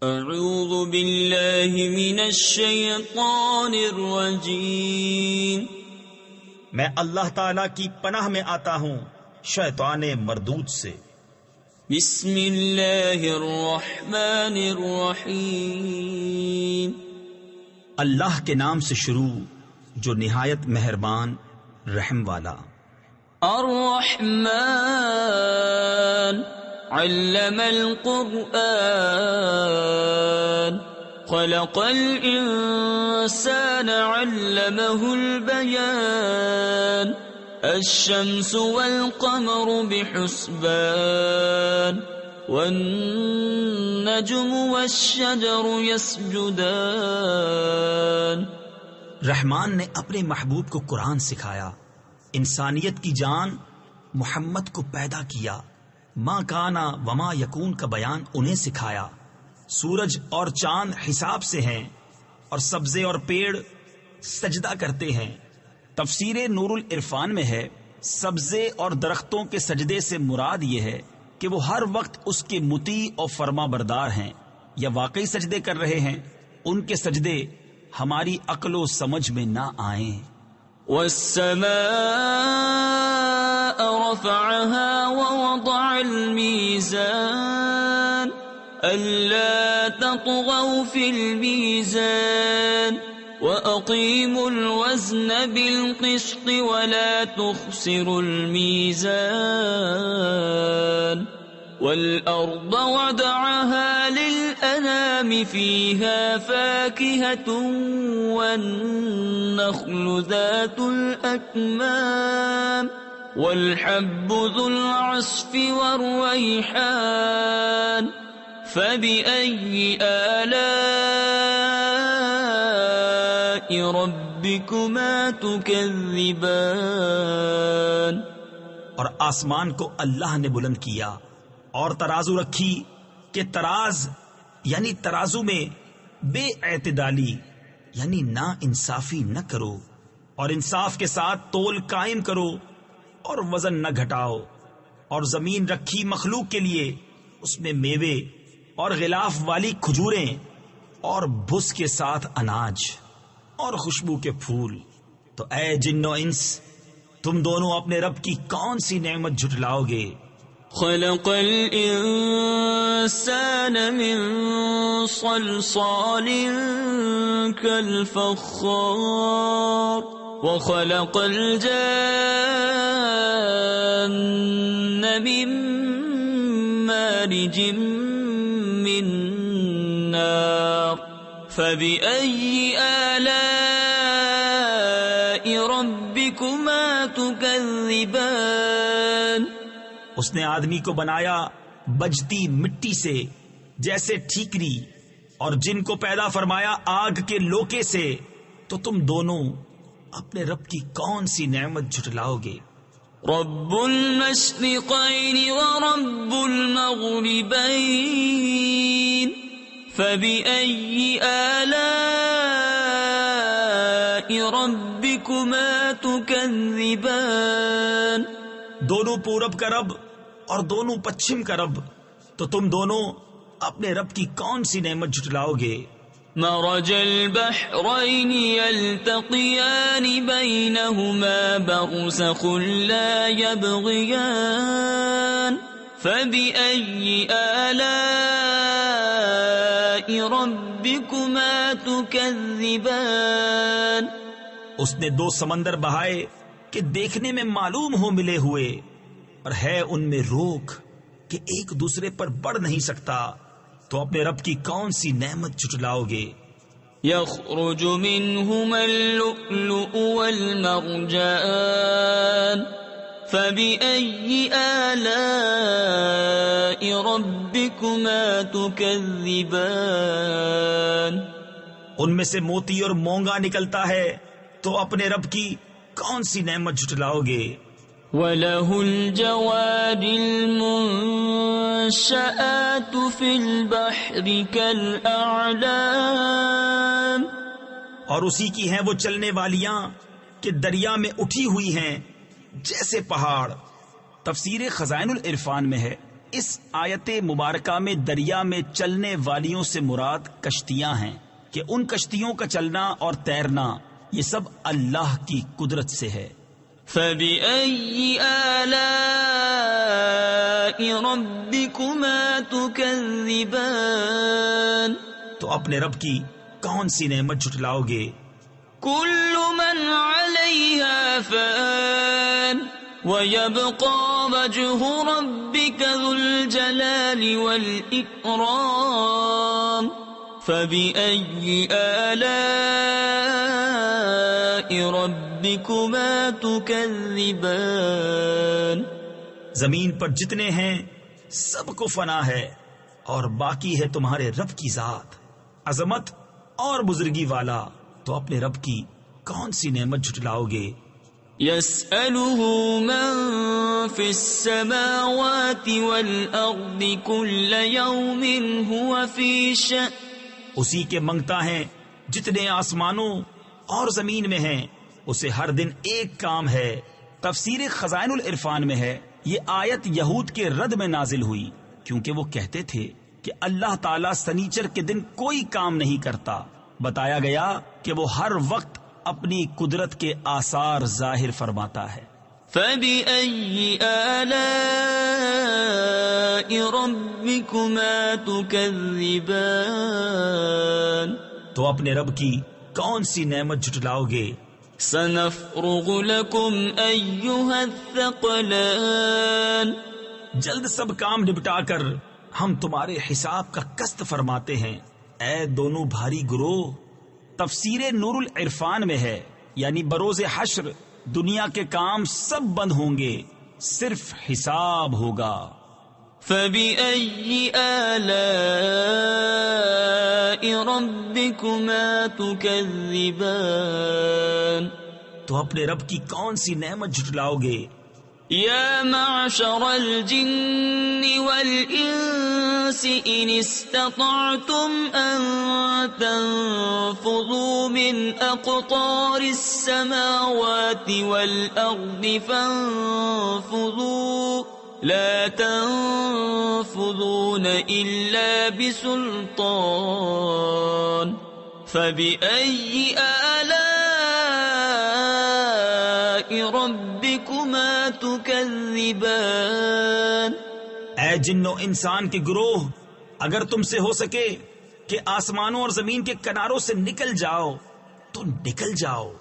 اعوذ باللہ من الشیطان الرجیم، میں اللہ تعالیٰ کی پناہ میں آتا ہوں شیطان مردود سے۔ بسم اللہ الرحمن الرحیم، اللہ کے نام سے شروع جو نہایت مہربان رحم والا۔ الرحمن علم القرآن خلق الإنسان علمه البيان الشمس والقمر بحسبان والنجم والشجر يسجدان۔ رحمان نے اپنے محبوب کو قرآن سکھایا، انسانیت کی جان محمد کو پیدا کیا، ما کانا وما یکون کا بیان انہیں سکھایا۔ سورج اور چاند حساب سے ہیں اور سبزے اور پیڑ سجدہ کرتے ہیں۔ تفسیر نور العرفان میں ہے، سبزے اور درختوں کے سجدے سے مراد یہ ہے کہ وہ ہر وقت اس کے مطیع اور فرما بردار ہیں یا واقعی سجدے کر رہے ہیں۔ ان کے سجدے ہماری عقل و سمجھ میں نہ آئیں۔ والسماء رفعها ووضع الميزان ألا تطغوا في الميزان وأقيموا الوزن بالقسط ولا تخسروا الميزان والأرض وضعها للأنام فيها فاكهة والنخل ذات الأكمام والحب ذو العصف والريحان فبأي آلاء ربكما تكذبان۔ اور آسمان کو اللہ نے بلند کیا اور ترازو رکھی کہ تراز یعنی ترازو میں بے اعتدالی یعنی نا انصافی نہ کرو، اور انصاف کے ساتھ تول قائم کرو اور وزن نہ گھٹاؤ۔ اور زمین رکھی مخلوق کے لیے، اس میں میوے اور غلاف والی کھجوریں اور بھس کے ساتھ اناج اور خوشبو کے پھول۔ تو اے جن و انس، تم دونوں اپنے رب کی کون سی نعمت جھٹلاؤ گے؟ خلق الانسان من صلصال كالفخار وخلق الجان من مارج من نار فبأي آلاء ربكما تكذبان۔ اس نے آدمی کو بنایا بجتی مٹی سے جیسے ٹھیکری، اور جن کو پیدا فرمایا آگ کے لوکے سے، تو تم دونوں اپنے رب کی کون سی نعمت جھٹلاؤ گے؟ رب المشرقین ورب المغربین فبأي آلاء ربكما تكذبان۔ دونوں پورب کا رب اور دونوں پچھم کا رب، تو تم دونوں اپنے رب کی کون سی نعمت جھٹلاؤ گے؟ مرج البحرین یلتقیان بینہما برزخ لا یبغیان فبأي آلاء ربكما تكذبان۔ اس نے دو سمندر بہائے کہ دیکھنے میں معلوم ہو ملے ہوئے، اور ہے ان میں روک کہ ایک دوسرے پر بڑھ نہیں سکتا، تو اپنے رب کی کون سی نعمت جھٹلاؤ گے؟ یخرج منہما اللؤلؤ والمرجان فبأي آلاء ربكما تكذبان۔ ان میں سے موتی اور مونگا نکلتا ہے، تو اپنے رب کی کون سی نعمت جھٹلاؤ گے؟ وَلَهُ الْجَوَارِ الْمُنشَآتُ فِي الْبَحْرِ كَالْأَعْلَامِ، اور اسی کی ہیں وہ چلنے والیاں کہ دریا میں اٹھی ہوئی ہیں جیسے پہاڑ۔ تفسیر خزائن العرفان میں ہے اس آیت مبارکہ میں دریا میں چلنے والیوں سے مراد کشتیاں ہیں کہ ان کشتیوں کا چلنا اور تیرنا یہ سب اللہ کی قدرت سے ہے۔ فَبِأَيِّ آلَاءِ رَبِّكُمَا تُكَذِّبَانِ تو اپنے رب کی کون سی نعمت جھٹلاؤ گے؟ كُلُّ مَنْ عَلَيْهَا فَانٍ وَيَبْقَى وَجْهُ رَبِّكَ ذُو الْجَلَالِ وَالْإِكْرَامِ فَبِأَيِّ آلَاءِ رَبِّكُمَا تُكَذِّبَانِ زمین پر جتنے ہیں سب کو فنا ہے اور باقی ہے تمہارے رب کی ذات عظمت اور بزرگی والا، تو اپنے رب کی کون سی نعمت جھٹلاؤ گے؟ يَسْأَلُهُ مَن فِي السَّمَاوَاتِ وَالْأَرْضِ كُلَّ يَوْمٍ هُوَ فِي شَأْنٍ اسی کے منگتا ہے جتنے آسمانوں اور زمین میں ہیں، اسے ہر دن ایک کام ہے۔ تفسیر خزائن العرفان میں ہے یہ آیت یہود کے رد میں نازل ہوئی کیونکہ وہ کہتے تھے کہ اللہ تعالیٰ سنیچر کے دن کوئی کام نہیں کرتا۔ بتایا گیا کہ وہ ہر وقت اپنی قدرت کے آثار ظاہر فرماتا ہے۔ فَبِأَيِّ آلَاءِ رَبِّكُمَا تُكَذِّبَانِ تو اپنے رب کی کون سی نعمت جھٹلاؤ گے؟ سَنَفْرُغُ لَكُمْ أَيُّهَا الثَّقَلَانِ جلد سب کام نپٹا کر ہم تمہارے حساب کا قسط فرماتے ہیں، اے دونوں بھاری گروہ۔ تفسیر نور العرفان میں ہے یعنی بروز حشر دنیا کے کام سب بند ہوں گے، صرف حساب ہوگا۔ فَبِأَيِّ آلَاءِ رَبِّكُمَا تُكَذِّبَانِ تو اپنے رب کی کون سی نعمت جھٹلاؤ گے؟ يا معشر الجن والإنس إن استطعتم أن تنفذوا من أقطار السماوات والأرض فانفذوا لا تنفذون إلا بسلطان فبأي آلاء ربكما تكذبان اے جن و انسان کے گروہ، اگر تم سے ہو سکے کہ آسمانوں اور زمین کے کناروں سے نکل جاؤ تو نکل جاؤ،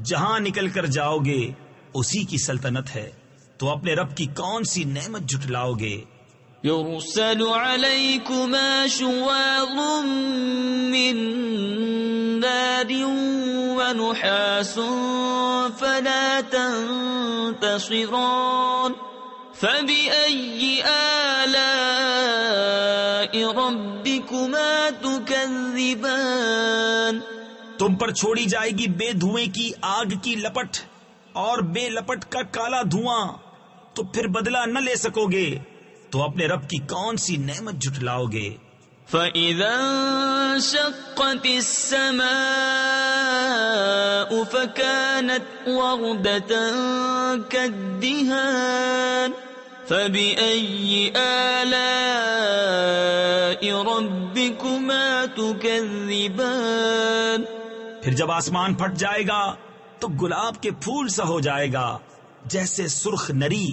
جہاں نکل کر جاؤ گے اسی کی سلطنت ہے، تو اپنے رب کی کون سی نعمت جھٹلاؤ گے؟ يرسل عليكما شواظ من نار ونحاس فلا تنتصران فبأي آلاء ربكما تكذبان تم پر چھوڑی جائے گی بے دھوئیں کی آگ کی لپٹ اور بے لپٹ کا کالا دھواں، تو پھر بدلہ نہ لے سکو گے، تو اپنے رب کی کون سی نعمت جھٹلاؤ گے؟ فَإِذَا انشَقَّتِ السَّمَاءُ فَكَانَتْ وَرْدَةً كَالدِّهَانِ فَبِأَيِّ آلَاءِ رَبِّكُمَا تُكَذِّبَانِ پھر جب آسمان پھٹ جائے گا تو گلاب کے پھول سا ہو جائے گا، جیسے سرخ نری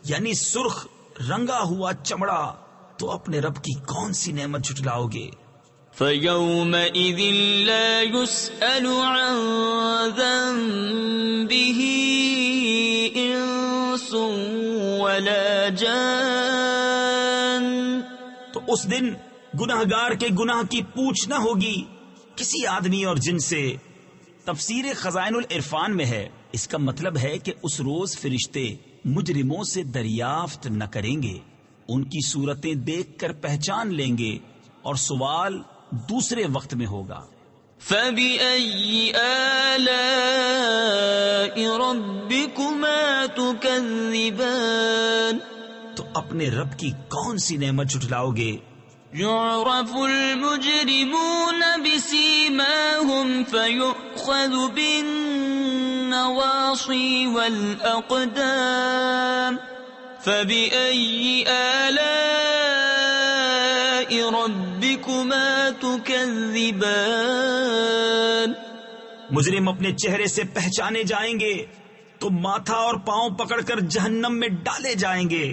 یعنی سرخ رنگا ہوا چمڑا، تو اپنے رب کی کون سی نعمت جھٹلاؤ گے؟ فَيَوْمَئِذٍ لَا يُسْأَلُ عَنْ ذَنبِهِ إِنسٌ وَلَا جَانٌ تو اس دن گناہگار کے گناہ کی پوچھ نہ ہوگی کسی آدمی اور جن سے۔ تفسیر خزائن العرفان میں ہے اس کا مطلب ہے کہ اس روز فرشتے مجرموں سے دریافت نہ کریں گے، ان کی صورتیں دیکھ کر پہچان لیں گے اور سوال دوسرے وقت میں ہوگا۔ فَبِأَيِّ آلَاءِ رَبِّكُمَا تُكَذِّبَانِ تو اپنے رب کی کون سی نعمت جھٹلاؤ گے؟ يُعْرَفُ الْمُجْرِمُونَ بِسِيمَاهُمْ فَيُؤْخَذُ بِالنَّوَاصِي وَالْأَقْدَامِ فبأي آلاء ربكما تكذبان مجرم اپنے چہرے سے پہچانے جائیں گے تو ماتھا اور پاؤں پکڑ کر جہنم میں ڈالے جائیں گے،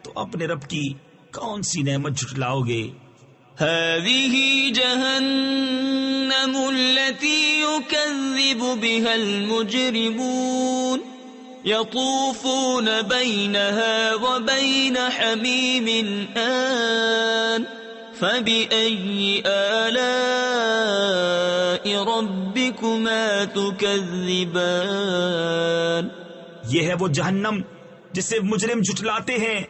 تو اپنے رب کی کون سی نعمت جھٹلاؤ گے؟ هذه جهنم التي يكذب بها المجرمون يطوفون بينها وبين حميم آن فبأي آلاء ربكما تكذبان یہ ہے وہ جہنم جسے مجرم جھٹلاتے ہیں،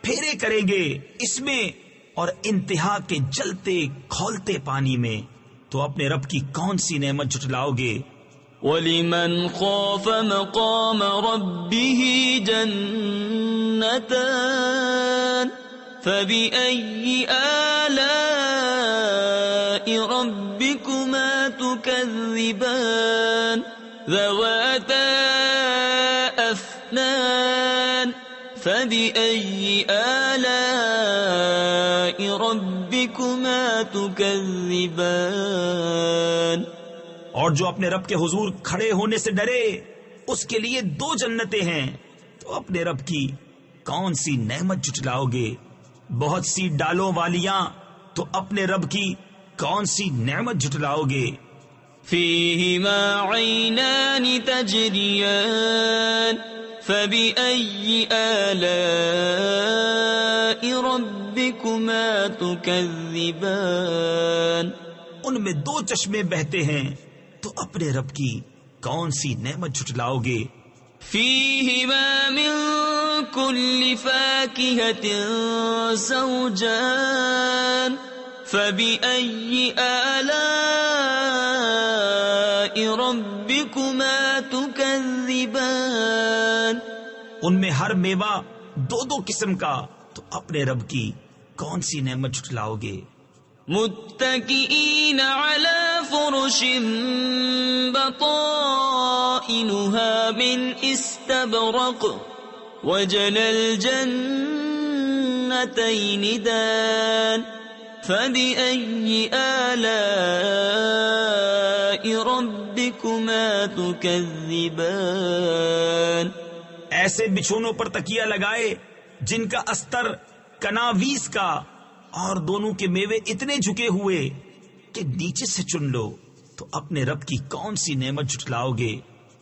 پھیرے کریں گے اس میں اور انتہا کے جلتے کھولتے پانی میں، تو اپنے رب کی کون سی نعمت جھٹلاؤ گے؟ وَلِمَنْ خَافَ مَقَامَ رَبِّهِ جَنَّتَانِ فَبِأَيِّ آلَاءِ رَبِّكُمَا تُكَذِّبَانِ ذَوَاتَا أَفْنَانٍ فَبِأَيِّ آلَاءِ رَبِّكُمَا تُكَذِّبَانِ اور جو اپنے رب کے حضور کھڑے ہونے سے ڈرے اس کے لیے 2 جنتیں ہیں، تو اپنے رب کی کون سی نعمت جھٹلاؤ گے؟ بہت سی ڈالوں والیاں، تو اپنے رب کی کون سی نعمت جھٹلاؤ گے؟ فِيهِمَا عَيْنَانِ تَجْرِيَانِ فَبِأَيِّ آلَاءِ رَبِّكُمَا تُكَذِّبَانِ ان میں 2 چشمے بہتے ہیں، تو اپنے رب کی کون سی نعمت جھٹلاؤ گے؟ فِيهِمَا مِن كُلِّ فَاكِهَةٍ زَوْجَانِ فَبِأَيِّ آلَاءِ رَبِّكُمَا تُكَذِّبَانِ ان میں ہر میوہ 2 قسم کا، تو اپنے رب کی کون سی نعمت جھٹلاؤ گے؟ متكئين على فرش بطائنها من استبرق وجنى الجنتين دان فبأي آلاء ربكما تكذبان ایسے بچھونوں پر تکیہ لگائے جن کا استر کناویس کا، اور دونوں کے میوے اتنے جھکے ہوئے کہ نیچے سے چن لو، تو اپنے رب کی کون سی نعمت جھٹلاؤ گے؟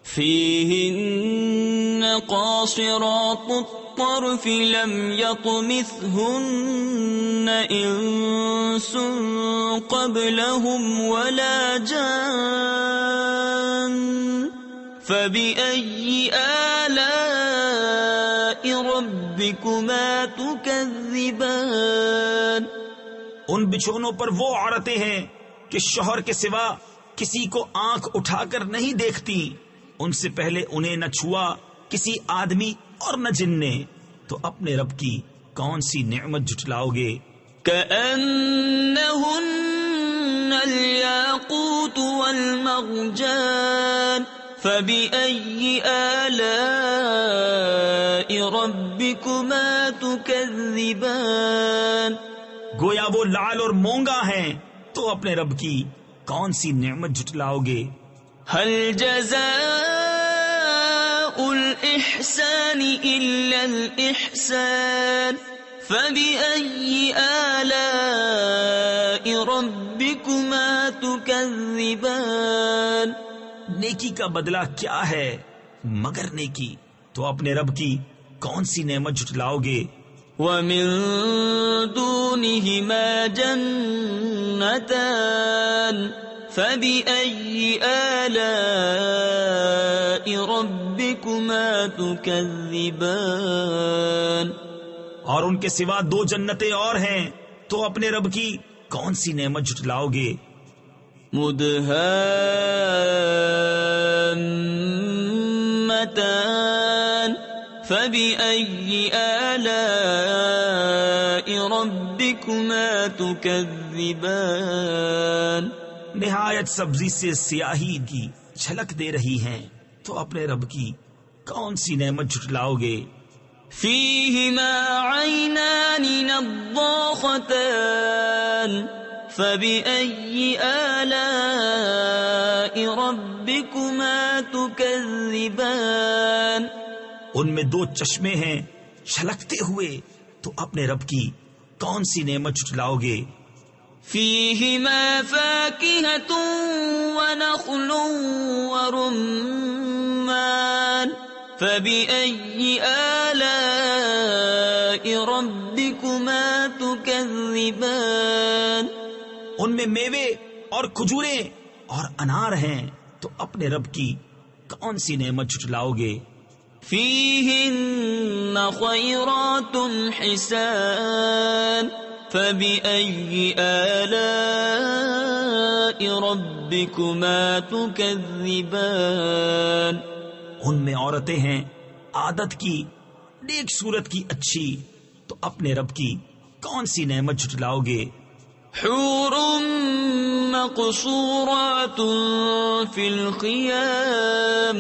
فِيهِنَّ قَاصِرَاتُ الطَّرْفِ لَمْ يَطْمِثْهُنَّ إِنسٌ قَبْلَهُمْ وَلَا جَانٌّ فَبِأَيِّ آلَاءِ رَبِّكُمَا تُكَذِّبَانِ ان بچھونوں پر وہ عورتیں ہیں کہ شوہر کے سوا کسی کو آنکھ اٹھا کر نہیں دیکھتی، ان سے پہلے انہیں نہ چھوا کسی آدمی اور نہ جن نے، تو اپنے رب کی کون سی نعمت جھٹلاؤ گے؟ كَأَنَّهُنَّ الْيَاقُوتُ وَالْمَرْجَانُ فَبِأَيِّ آلَاءِ رَبِّكُمَا تُكَذِّبَانِ گویا وہ لال اور مونگا ہیں، تو اپنے رب کی کون سی نعمت جھٹلاؤ گے؟ هَلْ جَزَاءُ الْإِحْسَانِ إِلَّا الْإِحْسَانُ فَبِأَيِّ آلَاءِ رَبِّكُمَا تُكَذِّبَانِ نیکی کا بدلہ کیا ہے مگر نیکی، تو اپنے رب کی کون سی نعمت جھٹلاؤ گے؟ وَمِن دُونِهِمَا جَنَّتَانِ فَبِأَيِّ آلَاءِ رَبِّكُمَا تُكَذِّبَانِ اور ان کے سوا 2 جنتیں اور ہیں، تو اپنے رب کی کون سی نعمت جھٹلاؤ گے؟ مُدْهَامَّتَانِ فَبِأَيِّ آلَاءِ رَبِّكُمَا تُكَذِّبَانِ نہایت سبزی سے سیاہی کی جھلک دے رہی ہیں، تو اپنے رب کی کون سی نعمت جھٹلاؤ گے؟ فيهما عينان نضاختان فبأي آلاء ربكما تكذبان ان میں دو چشمے ہیں چھلکتے ہوئے، تو اپنے رب کی کون سی نعمت جھٹلاؤ گے؟ فيهما فاكهة ونخل ورمان فبأي آلاء ربكما تكذبان ان میں میوے اور کھجوریں اور انار ہیں، تو اپنے رب کی کون سی نعمت جھٹلاؤ گے؟ فيهن خيرات حسان فبأي آلاء ربكما تكذبان ان میں عورتیں ہیں عادت کی، نیک صورت کی اچھی، تو اپنے رب کی کون سی نعمت جھٹلاؤ گے؟ حور مقصورات في الخيام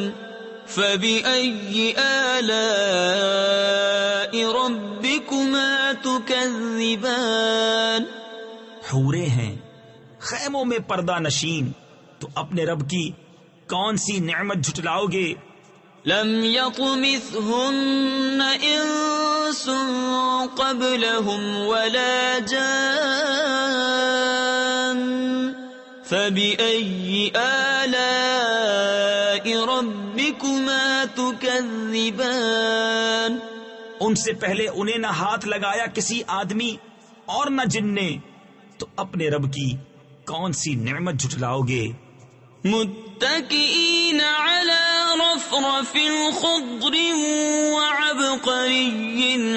فبأي آلاء ربكما تكذبان حوریں ہیں خیموں میں پردہ نشین، تو اپنے رب کی کون سی نعمت جھٹلاؤ گے؟ لم يطمثهن انس قبلهم ولا جان فبأي آلاء ربكما تكذبان ان سے پہلے انہیں نہ ہاتھ لگایا کسی آدمی اور نہ جن نے، تو اپنے رب کی کون سی نعمت جھٹلاؤ گے؟ متكئين على رفرف خضر وعبقري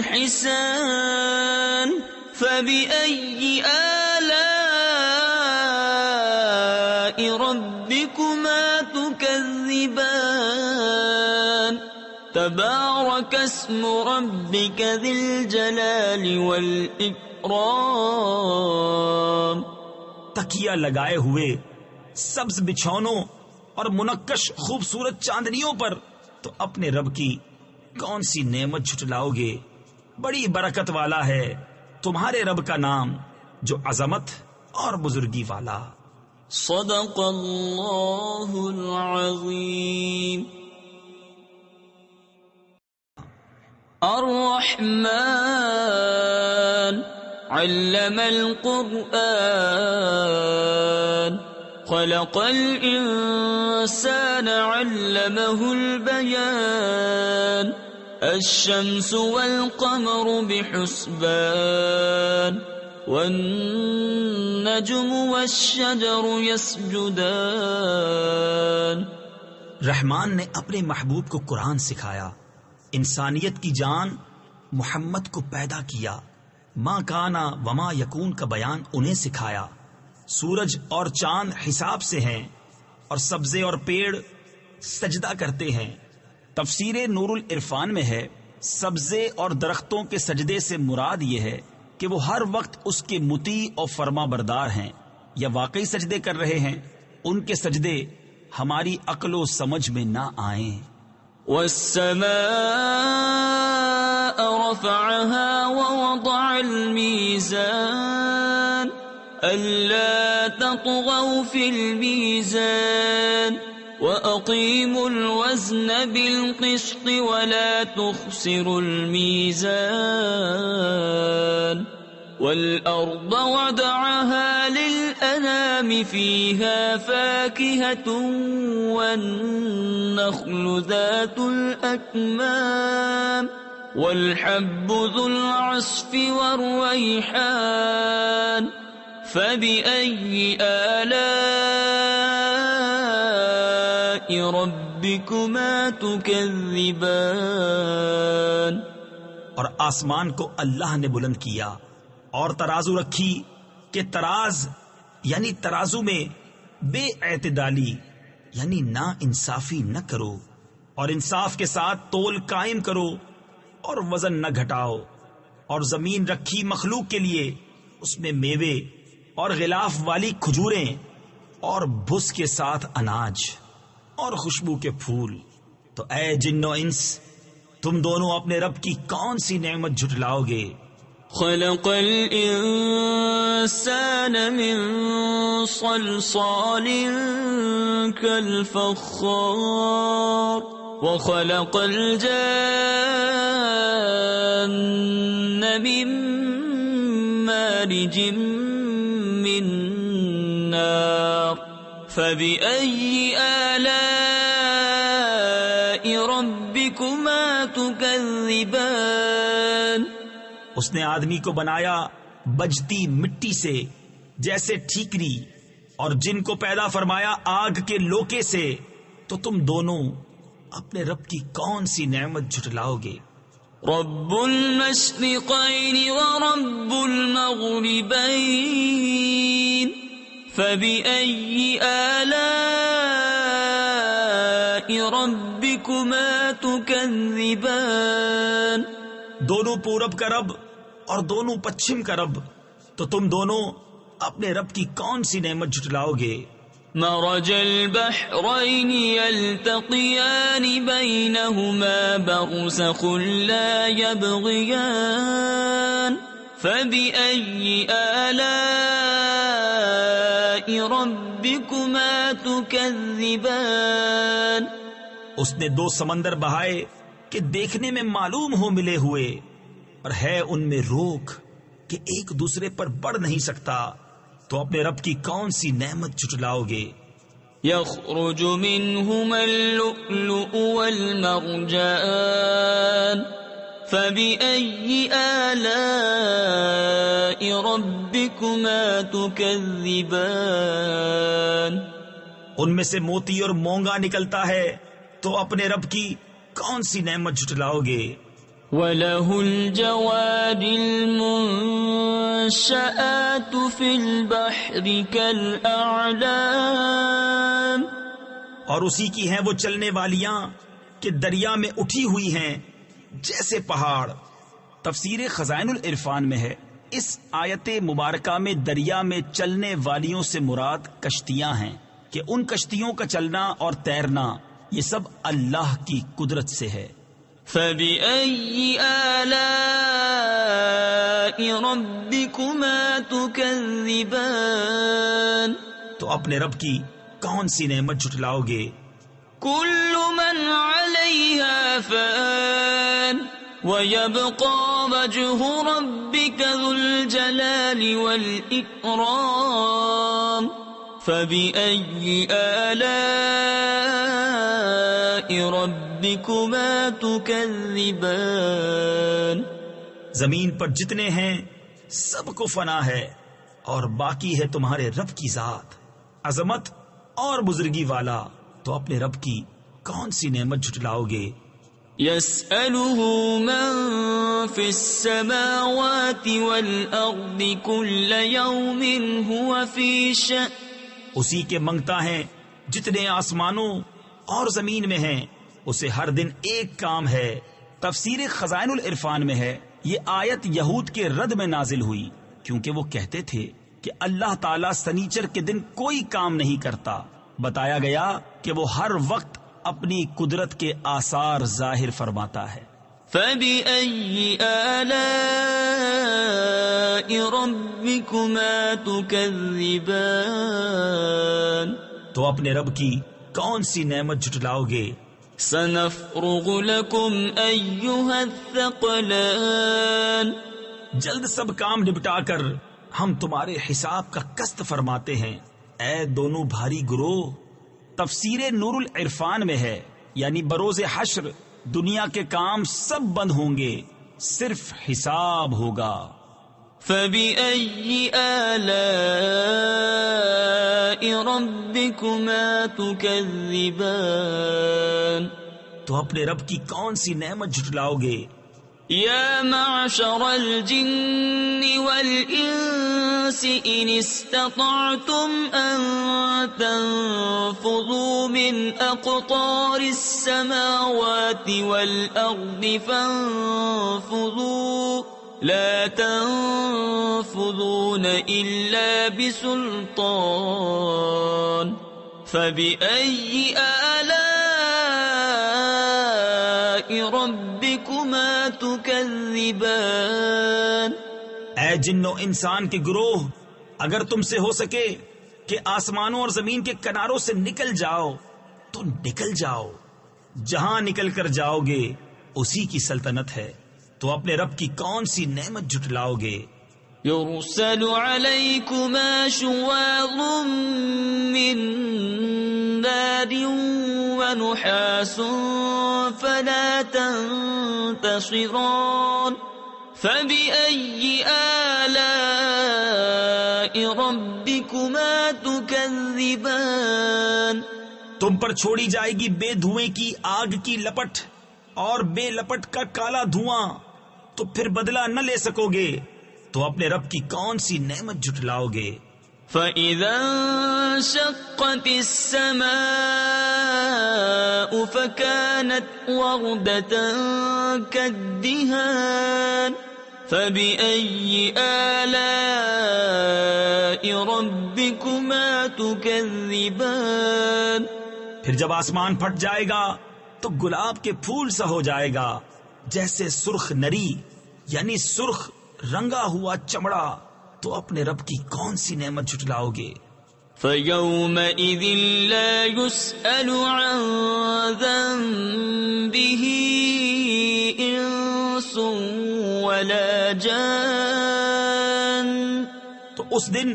حسان فبأي آلاء ربكما تكذبان تبارك اسم ربك ذي الجلال والإكرام تکیہ لگائے ہوئے سبز بچھونوں اور منقش خوبصورت چاندنیوں پر، تو اپنے رب کی کون سی نعمت جھٹلاؤ گے؟ بڑی برکت والا ہے تمہارے رب کا نام، جو عظمت اور بزرگی والا۔ صدق اللہ العظیم۔ الرحمن علم القرآن خلق الإنسان علمه البيان الشمس والقمر بحسبان والنجم والشجر يسجدان رحمان نے اپنے محبوب کو قرآن سکھایا، انسانیت کی جان محمد کو پیدا کیا، ماں کانا وما یکون کا بیان انہیں سکھایا۔ سورج اور چاند حساب سے ہیں، اور سبزے اور پیڑ سجدہ کرتے ہیں۔ تفسیر نور العرفان میں ہے، سبزے اور درختوں کے سجدے سے مراد یہ ہے کہ وہ ہر وقت اس کے مطیع اور فرما بردار ہیں، یا واقعی سجدے کر رہے ہیں۔ ان کے سجدے ہماری عقل و سمجھ میں نہ آئیں۔ والسماء رفعها ووضع الميزان ألا تطغوا في الميزان وأقيموا الوزن بالقسط ولا تخسروا الميزان والأرض وضعها للأنام فيها فاكهة والنخل ذات الأكمام والحب ذو العصف والريحان فبأي آلاء ربكما تكذبان اور آسمان کو اللہ نے بلند کیا اور ترازو رکھی کہ تراز یعنی ترازو میں بے اعتدالی یعنی نا انصافی نہ کرو، اور انصاف کے ساتھ تول قائم کرو اور وزن نہ گھٹاؤ۔ اور زمین رکھی مخلوق کے لیے، اس میں میوے اور غلاف والی کھجوریں اور بھس کے ساتھ اناج اور خوشبو کے پھول۔ تو اے جن و انس، تم دونوں اپنے رب کی کون سی نعمت جھٹلاؤ گے؟ خلق الانسان من صلصال كالفخار وخلق الجان من مارج من نار فبأي آلاء ربكما تكذبان؟ اس نے آدمی کو بنایا بجتی مٹی سے جیسے ٹھیکری، اور جن کو پیدا فرمایا آگ کے لوکے سے، تو تم دونوں اپنے رب کی کون سی نعمت جھٹلاؤ گے؟ رب المشرقین ورب المغربین فبأي آلاء ربكما تكذبان؟ دونوں پورب کا رب اور دونوں پچھم کا رب، تو تم دونوں اپنے رب کی کون سی نعمت جھٹلاؤ گے؟ مرج البحرین یلتقیان بینہما برزخ لا یبغیان فبأي آلاء ربكما تكذبان؟ اس نے دو سمندر بہائے کہ دیکھنے میں معلوم ہو ملے ہوئے، اور ہے ان میں روک کہ ایک دوسرے پر بڑھ نہیں سکتا، تو اپنے رب کی کون سی نعمت جھٹلاؤ گے؟ یخرج منہما اللؤلؤ والمرجان فبأي آلاء ربكما تكذبان؟ ان میں سے موتی اور مونگا نکلتا ہے، تو اپنے رب کی کون سی نعمت جھٹلاؤ گے؟ وَلَهُ الْجَوَارِ الْمُنشَآتُ فِي الْبَحْرِ كَالْأَعْلَامِ، اور اسی کی ہیں وہ چلنے والیاں کہ دریا میں اٹھی ہوئی ہیں جیسے پہاڑ۔ تفسیر خزائن العرفان میں ہے، اس آیت مبارکہ میں دریا میں چلنے والیوں سے مراد کشتیاں ہیں، کہ ان کشتیوں کا چلنا اور تیرنا یہ سب اللہ کی قدرت سے ہے۔ فَبِأَيِّ آلَاءِ رَبِّكُمَا تُكَذِّبَانِ؟ تو اپنے رب کی کون سی نعمت جھٹلاؤ گے؟ كُلُّ مَنْ عَلَيْهَا فَانٍ وَيَبْقَى وَجْهُ رَبِّكَ ذُو الْجَلَالِ وَالْإِكْرَامِ فَبِأَيِّ آلَاءِ رَبِّكُمَا تُكَذِّبَانِ؟ زمین پر جتنے ہیں سب کو فنا ہے، اور باقی ہے تمہارے رب کی ذات عظمت اور بزرگی والا، تو اپنے رب کی کون سی نعمت جھٹلاؤ گے؟ يَسْأَلُهُ مَن فِي السَّمَاوَاتِ وَالْأَرْضِ كُلَّ يَوْمٍ هُوَ فِي شَأْنٍ، اسی کے منگتا ہے جتنے آسمانوں اور زمین میں ہیں، اسے ہر دن ایک کام ہے۔ تفسیر خزائن العرفان میں ہے، یہ آیت یہود کے رد میں نازل ہوئی، کیونکہ وہ کہتے تھے کہ اللہ تعالیٰ سنیچر کے دن کوئی کام نہیں کرتا۔ بتایا گیا کہ وہ ہر وقت اپنی قدرت کے آثار ظاہر فرماتا ہے۔ فَبِأَيِّ آلَاءِ رَبِّكُمَا تُكَذِّبَانِ؟ تو اپنے رب کی کون سی نعمت جھٹلاؤ گے؟ سَنَفْرُغُ لَكُمْ أَيُّهَا الثَّقَلَانِ، جلد سب کام نپٹا کر ہم تمہارے حساب کا قسط فرماتے ہیں، اے دونوں بھاری گروہ۔ تفسیر نور العرفان میں ہے، یعنی بروز حشر دنیا کے کام سب بند ہوں گے، صرف حساب ہوگا۔ فَبِأَيِّ آلَاءِ رَبِّكُمَا تُكَذِّبَانِ؟ تو اپنے رب کی کون سی نعمت جھٹلاؤ گے؟ يا معشر الجن والإنس إن استطعتم أن تنفذوا من أقطار السماوات والأرض فانفذوا لا تنفذون إلا بسلطان فبأي آلاء ربكم تكذبان اے جن و انسان کے گروہ، اگر تم سے ہو سکے کہ آسمانوں اور زمین کے کناروں سے نکل جاؤ تو نکل جاؤ، جہاں نکل کر جاؤ گے اسی کی سلطنت ہے، تو اپنے رب کی کون سی نعمت جھٹلاؤ گے؟ يرسل عليكما شواظ من نار ونحاس فلا تنتصران فبأي آلاء ربكما تكذبان تم پر چھوڑی جائے گی بے دھوئیں کی آگ کی لپٹ اور بے لپٹ کا کالا دھواں، تو پھر بدلہ نہ لے سکو گے، تو اپنے رب کی کون سی نعمت جھٹلاؤ گے؟ فَإِذَا انشَقَّتِ السَّمَاءُ فَكَانَتْ وَرْدَةً كَالدِّهَانِ فَبِأَيِّ آلَاءِ رَبِّكُمَا تُكَذِّبَانِ پھر جب آسمان پھٹ جائے گا تو گلاب کے پھول سا ہو جائے گا، جیسے سرخ نری یعنی سرخ رنگا ہوا چمڑا، تو اپنے رب کی کون سی نعمت جھٹلاؤ گے؟ فَيَوْمَئِذٍ لَا يُسْأَلُ عَنْ ذَنبِهِ إِنسٌ وَلَا جَانٌ تو اس دن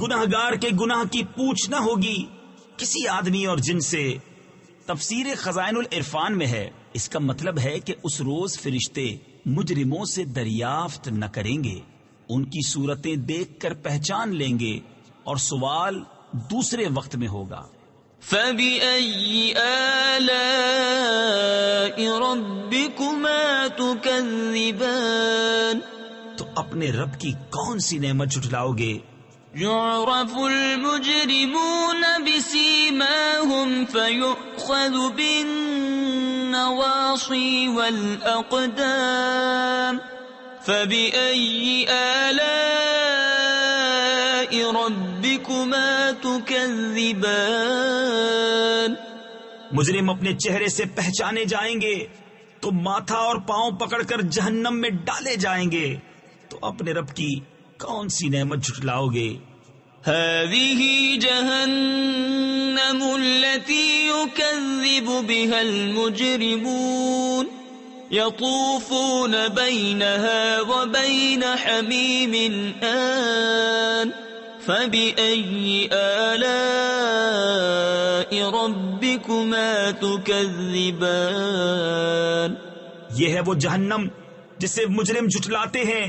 گناہگار کے گناہ کی پوچھ نہ ہوگی کسی آدمی اور جن سے۔ تفسیر خزائن العرفان میں ہے، اس کا مطلب ہے کہ اس روز فرشتے مجرموں سے دریافت نہ کریں گے، ان کی صورتیں دیکھ کر پہچان لیں گے، اور سوال دوسرے وقت میں ہوگا۔ فَبِأَيِّ آلَاءِ رَبِّكُمَا تُكَذِّبَانِ تو اپنے رب کی کون سی نعمت جھٹلاؤ گے؟ يُعْرَفُ الْمُجْرِمُونَ بِسِيمَاهُمْ فَيُؤْخَذُ بِالنَّوَاصِي وَالْأَقْدَامِ فَبِأَيِّ آلَاءِ رَبِّكُمَا تُكَذِّبَانِ مجرم اپنے چہرے سے پہچانے جائیں گے تو ماتھا اور پاؤں پکڑ کر جہنم میں ڈالے جائیں گے، تو اپنے رب کی کون سی نعمت جھٹلاؤ گے؟ هذه جهنم التي يكذب بها المجرمون يطوفون بينها وبين حميم آن فبأي آلاء ربكما تكذبان یہ ہے وہ جہنم جسے مجرم جھٹلاتے ہیں،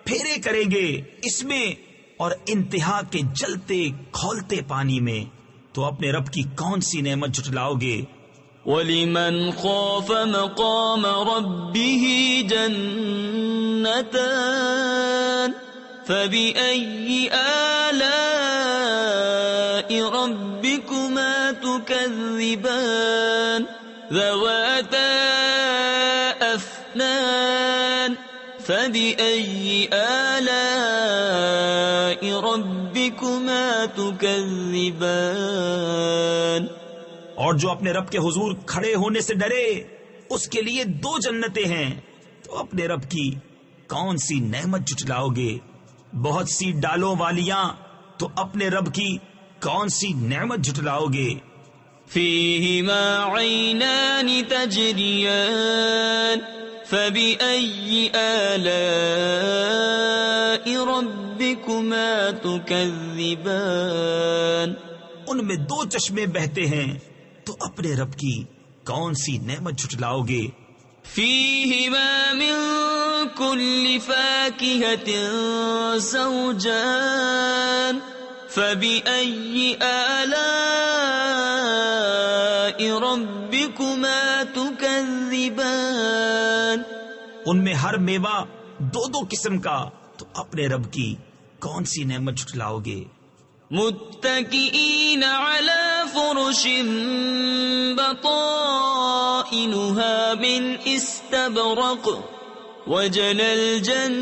پھیرے کریں گے اس میں اور انتہا کے جلتے کھولتے پانی میں، تو اپنے رب کی کون سی نعمت جھٹلاؤ گے؟ وَلِمَنْ خَافَ مَقَامَ رَبِّهِ جَنَّتَانِ فَبِأَيِّ آلَاءِ رَبِّكُمَا تُكَذِّبَانِ ذَوَاتَا أَفْنَانٍ فَبِأَيِّ آلَاءِ رَبِّكُمَا تُكَذِّبَانِ اور جو اپنے رب کے حضور کھڑے ہونے سے ڈرے اس کے لیے 2 جنتیں ہیں، تو اپنے رب کی کون سی نعمت جھٹلاؤ گے؟ بہت سی ڈالوں والیاں، تو اپنے رب کی کون سی نعمت جھٹلاؤ گے؟ فِيهِمَا عَيْنَانِ تَجْرِيَانِ فَبِأَيِّ آلَاءِ رَبِّكُمَا تُكَذِّبَانِ ان میں 2 چشمے بہتے ہیں، تو اپنے رب کی کون سی نعمت جھٹلاؤ گے؟ فِيهِمَا مِن كُلِّ فَاكِهَةٍ زَوْجَانِ فَبِأَيِّ آلَاءِ رَبِّكُمَا تُكَذِّبَانِ ان میں ہر میوہ 2 قسم کا، تو اپنے رب کی کون سی نعمت جھٹلاؤ گے؟ متكئين على فرش بطائنها من استبرق وجنى الجنتين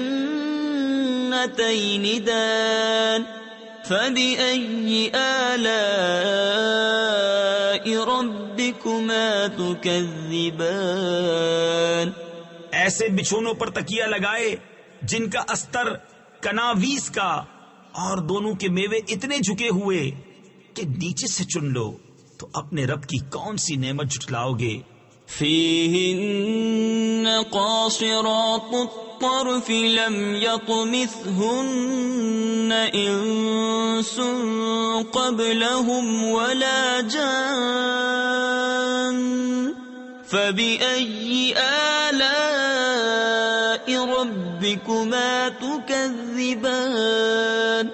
دان فبأي آلاء ربكما تكذبان ایسے بچھونوں پر تکیہ لگائے جن کا استر کناویس کا، اور دونوں کے میوے اتنے جھکے ہوئے کہ نیچے سے چن لو تو اپنے رب کی کون سی نعمت جھٹلاؤ گے؟ فیہن قاصرات الطرف لم یطمثہن انس قبلہم ولا جان فبأي آلاء ربكما تكذبان۔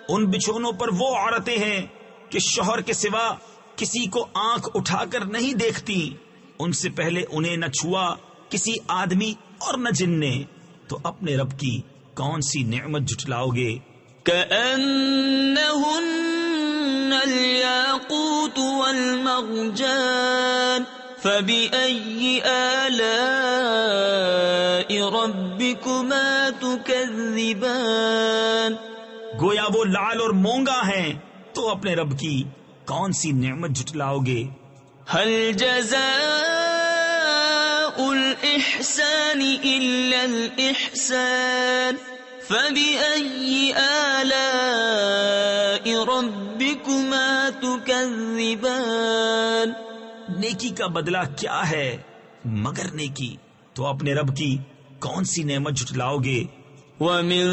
ان بچھونوں پر وہ عورتیں ہیں کہ شوہر کے سوا کسی کو آنکھ اٹھا کر نہیں دیکھتی، ان سے پہلے انہیں نہ چھوا کسی آدمی اور نہ جن نے، تو اپنے رب کی کون سی نعمت جھٹلاؤ گے؟ كأنهن الياقوت والمرجان فبأي آلاء ربكما تكذبان۔ گویا وہ لعل اور مونگا ہیں، تو اپنے رب کی کون سی نعمت جھٹلاؤ گے؟ هل جزاء الإحسان إلا الإحسان فبأي آلاء ربكما تكذبان۔ نیکی کا بدلہ کیا ہے مگر نیکی، تو اپنے رب کی کون سی نعمت جھٹلاؤ گے؟ ومن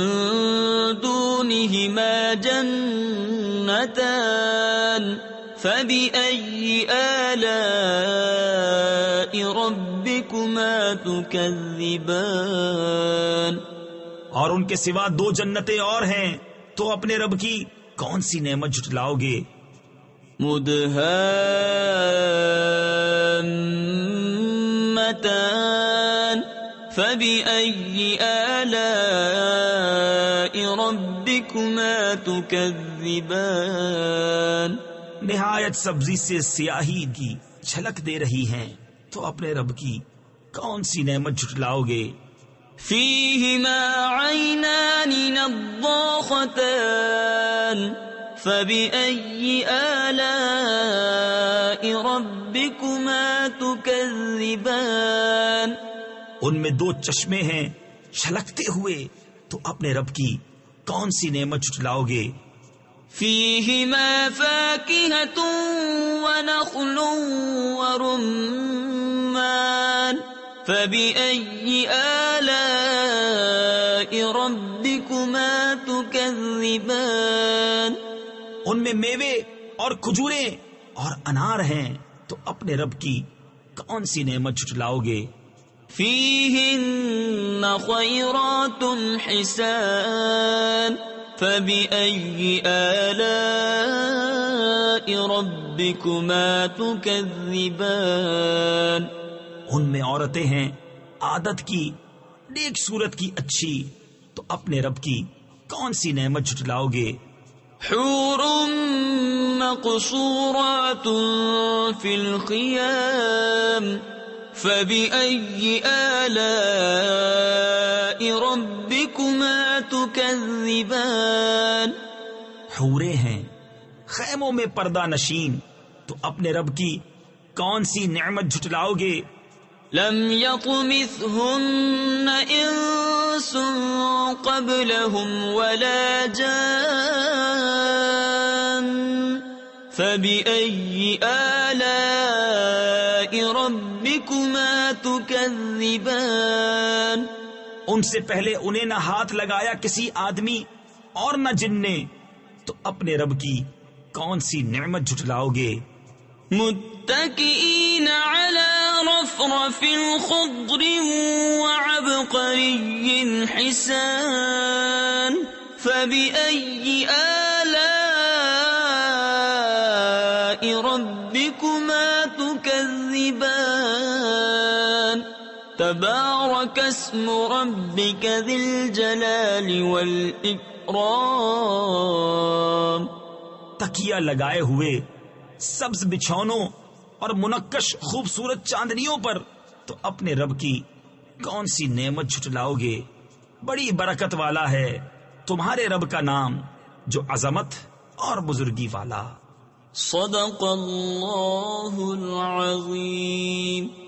دونهما جنتان فبأي آلاء ربكما تكذبان۔ اور ان کے سوا دو جنتیں اور ہیں، تو اپنے رب کی کون سی نعمت جھٹلاؤ گے؟ مدهامتان فبأي آلاء ربكما تكذبان۔ نہایت سبزی سے سیاہی کی جھلک دے رہی ہیں، تو اپنے رب کی کون سی نعمت جھٹلاؤ گے؟ فیہما عینان نضاختان فبأي آلاء ربكما تكذبان۔ ان میں دو چشمے ہیں چھلکتے ہوئے، تو اپنے رب کی کون سی نعمت جھٹلاؤ گے؟ فیہما فاکہۃ ونخل ورمان فبأي آلاء ربكما تكذبان۔ ان میں میوے اور کھجوریں اور انار ہیں، تو اپنے رب کی کون سی نعمت جھٹلاؤ گے؟ فیہن خیرات حسان فبأي آلاء ربكما تكذبان۔ ان میں عورتیں ہیں عادت کی نیک صورت کی اچھی، تو اپنے رب کی کون سی نعمت جھٹلاؤ گے؟ حور مقصورات فی الخیام فبأي آلاء ربكما تكذبان۔ حوریں ہیں خیموں میں پردہ نشین، تو اپنے رب کی کون سی نعمت جھٹلاؤ گے؟ لم يطمثهن انس قبلهم ولا جان فبأي آلاء ربكما تكذبان۔ ان سے پہلے انہیں نہ ہاتھ لگایا کسی آدمی اور نہ جن نے، تو اپنے رب کی کون سی نعمت جھٹلاؤ گے؟ متكئين على رفرف خضر وعبقري حسان فبأي آلاء ربكما تكذبان۔ تبارك اسم ربك ذي الجلال والإكرام۔ تکیہ لگائے ہوئے سبز بچھونوں اور منقش خوبصورت چاندنیوں پر، تو اپنے رب کی کون سی نعمت جھٹلاؤ گے؟ بڑی برکت والا ہے تمہارے رب کا نام، جو عظمت اور بزرگی والا۔ صدق اللہ العظیم۔